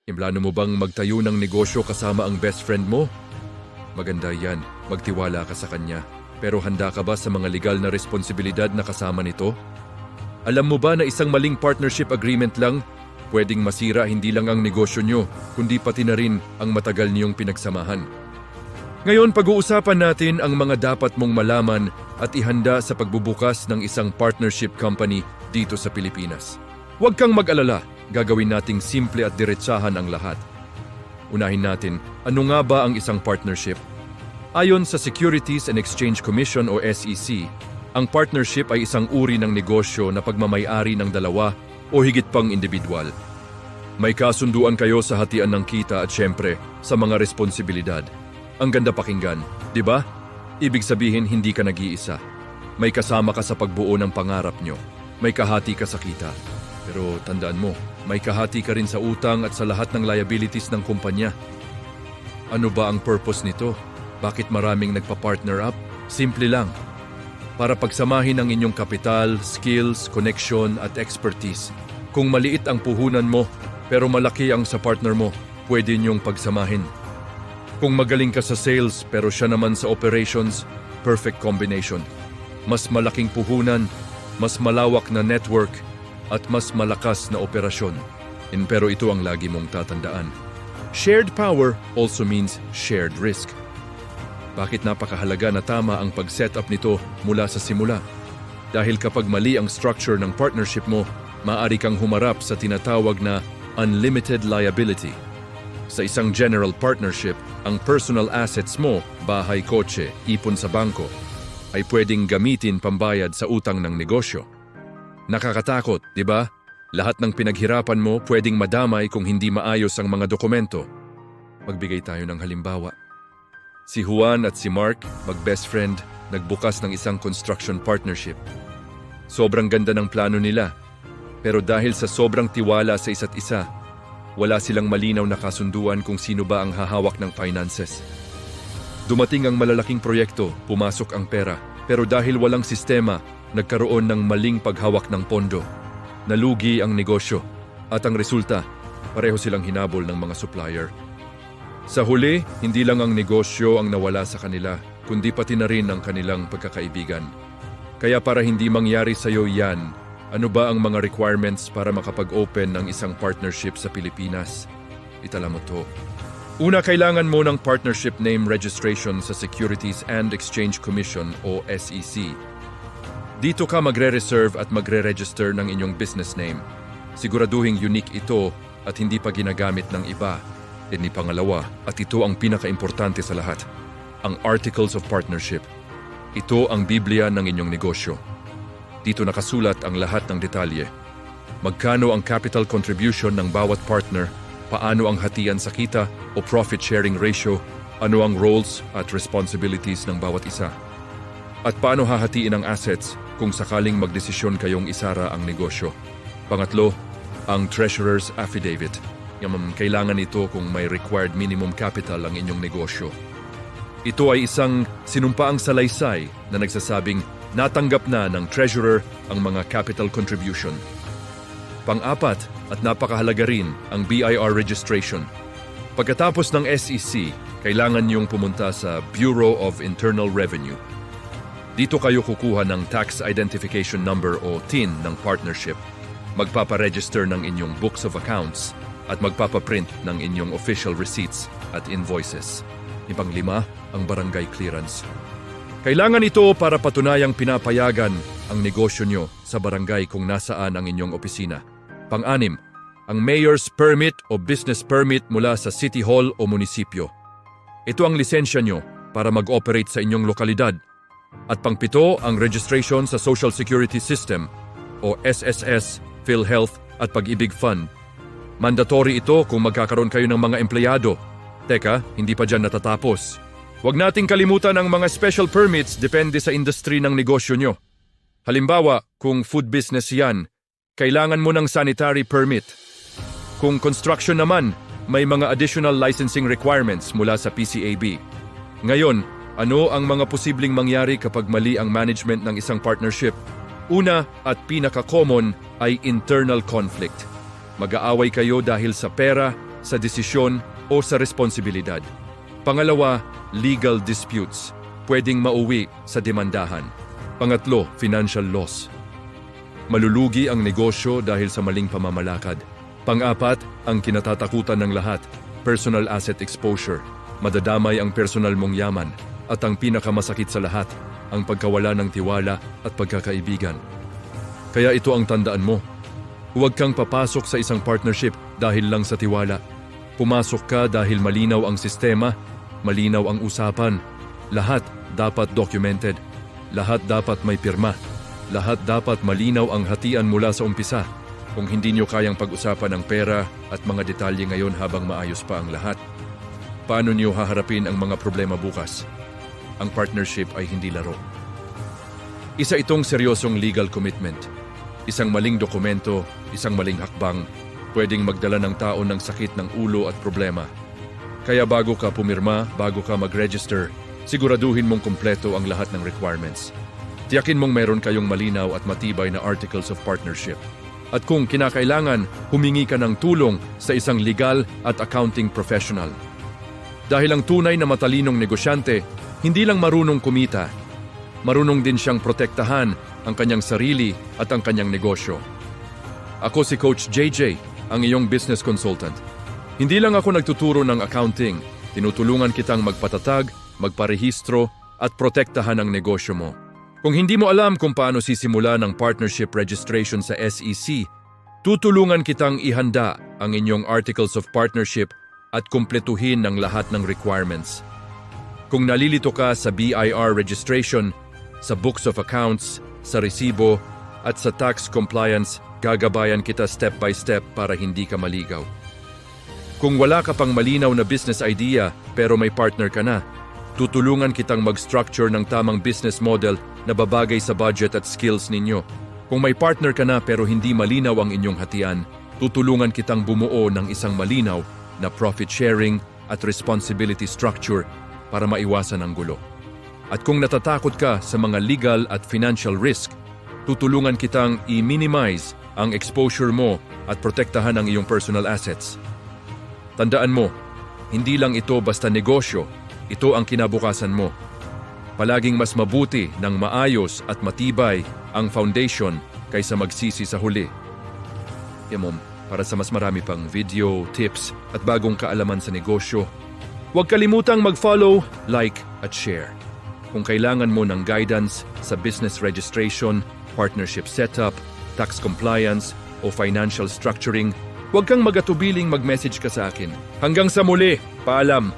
Implano mo bang magtayo ng negosyo kasama ang best friend mo? Maganda yan, magtiwala ka sa kanya. Pero handa ka ba sa mga legal na responsibilidad na kasama nito? Alam mo ba na isang maling partnership agreement lang, pwedeng masira hindi lang ang negosyo nyo, kundi pati na rin ang matagal niyong pinagsamahan. Ngayon pag-uusapan natin ang mga dapat mong malaman at ihanda sa pagbubukas ng isang partnership company dito sa Pilipinas. Huwag kang mag-alala, gagawin nating simple at diretsahan ang lahat. Unahin natin, ano nga ba ang isang partnership? Ayon sa Securities and Exchange Commission o SEC, ang partnership ay isang uri ng negosyo na pagmamay-ari ng dalawa o higit pang individual. May kasunduan kayo sa hatian ng kita at syempre sa mga responsibilidad. Ang ganda pakinggan, di ba? Ibig sabihin hindi ka nag-iisa. May kasama ka sa pagbuo ng pangarap nyo. May kahati ka sa kita. Pero tandaan mo, may kahati ka rin sa utang at sa lahat ng liabilities ng kumpanya. Ano ba ang purpose nito? Bakit maraming nagpa-partner up? Simple lang. Para pagsamahin ang inyong kapital, skills, connection at expertise. Kung maliit ang puhunan mo, pero malaki ang sa partner mo, pwede niyong pagsamahin. Kung magaling ka sa sales pero siya naman sa operations, perfect combination. Mas malaking puhunan, mas malawak na network, at mas malakas na operasyon. Pero ito ang lagi mong tatandaan. Shared power also means shared risk. Bakit napakahalaga na tama ang pag-set up nito mula sa simula? Dahil kapag mali ang structure ng partnership mo, maaari kang humarap sa tinatawag na unlimited liability. Sa isang general partnership, ang personal assets mo, bahay, kotse, ipon sa bangko, ay pwedeng gamitin pambayad sa utang ng negosyo. Nakakatakot, di ba? Lahat ng pinaghirapan mo pwedeng madamay kung hindi maayos ang mga dokumento. Magbigay tayo ng halimbawa. Si Juan at si Mark, mag-best friend, nagbukas ng isang construction partnership. Sobrang ganda ng plano nila. Pero dahil sa sobrang tiwala sa isa't isa, wala silang malinaw na kasunduan kung sino ba ang hahawak ng finances. Dumating ang malalaking proyekto, pumasok ang pera. Pero dahil walang sistema, nagkaroon ng maling paghawak ng pondo. Nalugi ang negosyo. At ang resulta, pareho silang hinabol ng mga supplier. Sa huli, hindi lang ang negosyo ang nawala sa kanila, kundi pati na rin ang kanilang pagkakaibigan. Kaya para hindi mangyari sa iyo yan, ano ba ang mga requirements para makapag-open ng isang partnership sa Pilipinas? Itala mo to. Una, kailangan mo ng partnership name registration sa Securities and Exchange Commission o SEC. Dito ka magre-reserve at magre-register ng inyong business name. Siguraduhing unique ito at hindi pa ginagamit ng iba. Pangalawa, at ito ang pinaka-importante sa lahat, ang Articles of Partnership. Ito ang Biblia ng inyong negosyo. Dito nakasulat ang lahat ng detalye. Magkano ang capital contribution ng bawat partner, paano ang hatian sa kita o profit-sharing ratio, ano ang roles at responsibilities ng bawat isa. At paano hahatiin ang assets kung sakaling magdesisyon kayong isara ang negosyo. Pangatlo, ang Treasurer's Affidavit. Kailangan ito kung may required minimum capital ang inyong negosyo. Ito ay isang sinumpaang salaysay na nagsasabing natanggap na ng treasurer ang mga capital contribution. Pang-apat at napakahalaga rin ang BIR registration. Pagkatapos ng SEC, kailangan niyong pumunta sa Bureau of Internal Revenue. Dito kayo kukuha ng Tax Identification Number o TIN ng partnership, magpaparegister ng inyong books of accounts, at magpapaprint ng inyong official receipts at invoices. Ipang-lima, ang barangay clearance. Kailangan ito para patunayang pinapayagan ang negosyo nyo sa barangay kung nasaan ang inyong opisina. Pang-anim, ang mayor's permit o business permit mula sa city hall o munisipyo. Ito ang lisensya nyo para mag-operate sa inyong lokalidad. At pang-pito, ang registration sa Social Security System o SSS, PhilHealth at Pag-ibig Fund. Mandatory ito kung magkakaroon kayo ng mga empleyado. Teka, hindi pa dyan natatapos. Huwag nating kalimutan ang mga special permits depende sa industry ng negosyo nyo. Halimbawa, kung food business yan, kailangan mo ng sanitary permit. Kung construction naman, may mga additional licensing requirements mula sa PCAB. Ngayon, ano ang mga posibleng mangyari kapag mali ang management ng isang partnership? Una at pinaka-common ay internal conflict. Mag-aaway kayo dahil sa pera, sa desisyon o sa responsibilidad. Pangalawa, legal disputes. Pwedeng mauwi sa demandahan. Pangatlo, financial loss. Malulugi ang negosyo dahil sa maling pamamalakad. Pang-apat, ang kinatatakutan ng lahat, personal asset exposure. Madadamay ang personal mong yaman. At ang pinakamasakit sa lahat, ang pagkawala ng tiwala at pagkakaibigan. Kaya ito ang tandaan mo. Huwag kang papasok sa isang partnership dahil lang sa tiwala. Pumasok ka dahil malinaw ang sistema, malinaw ang usapan. Lahat dapat documented. Lahat dapat may pirma. Lahat dapat malinaw ang hatian mula sa umpisa. Kung hindi nyo kayang pag-usapan ang pera at mga detalye ngayon habang maayos pa ang lahat, paano nyo haharapin ang mga problema bukas? Ang partnership ay hindi laro. Isa itong seryosong legal commitment. Isang maling dokumento, isang maling hakbang, pwedeng magdala ng tao ng sakit ng ulo at problema. Kaya bago ka pumirma, bago ka mag-register, siguraduhin mong kumpleto ang lahat ng requirements. Tiyakin mong meron kayong malinaw at matibay na articles of partnership. At kung kinakailangan, humingi ka ng tulong sa isang legal at accounting professional. Dahil ang tunay na matalinong negosyante, hindi lang marunong kumita, marunong din siyang protektahan ang kanyang sarili at ang kanyang negosyo. Ako si Coach JJ, ang iyong business consultant. Hindi lang ako nagtuturo ng accounting, tinutulungan kitang magpatatag, magparehistro at protektahan ang negosyo mo. Kung hindi mo alam kung paano sisimula ng partnership registration sa SEC, tutulungan kitang ihanda ang inyong articles of partnership at kumpletuhin ng lahat ng requirements. Kung nalilito ka sa BIR registration, sa books of accounts, sa resibo, at sa tax compliance, gagabayan kita step by step para hindi ka maligaw. Kung wala ka pang malinaw na business idea pero may partner ka na, tutulungan kitang mag-structure ng tamang business model na babagay sa budget at skills ninyo. Kung may partner ka na pero hindi malinaw ang inyong hatian, tutulungan kitang bumuo ng isang malinaw na profit sharing at responsibility structure para maiwasan ang gulo. At kung natatakot ka sa mga legal at financial risk, tutulungan kitang i-minimize ang exposure mo at protektahan ang iyong personal assets. Tandaan mo, hindi lang ito basta negosyo, ito ang kinabukasan mo. Palaging mas mabuti ng maayos at matibay ang foundation kaysa magsisi sa huli. Mom, para sa mas marami pang video, tips at bagong kaalaman sa negosyo, huwag kalimutang mag-follow, like at share. Kung kailangan mo ng guidance sa business registration, partnership setup, tax compliance o financial structuring, huwag kang mag-atubiling mag-message ka sa akin. Hanggang sa muli, paalam!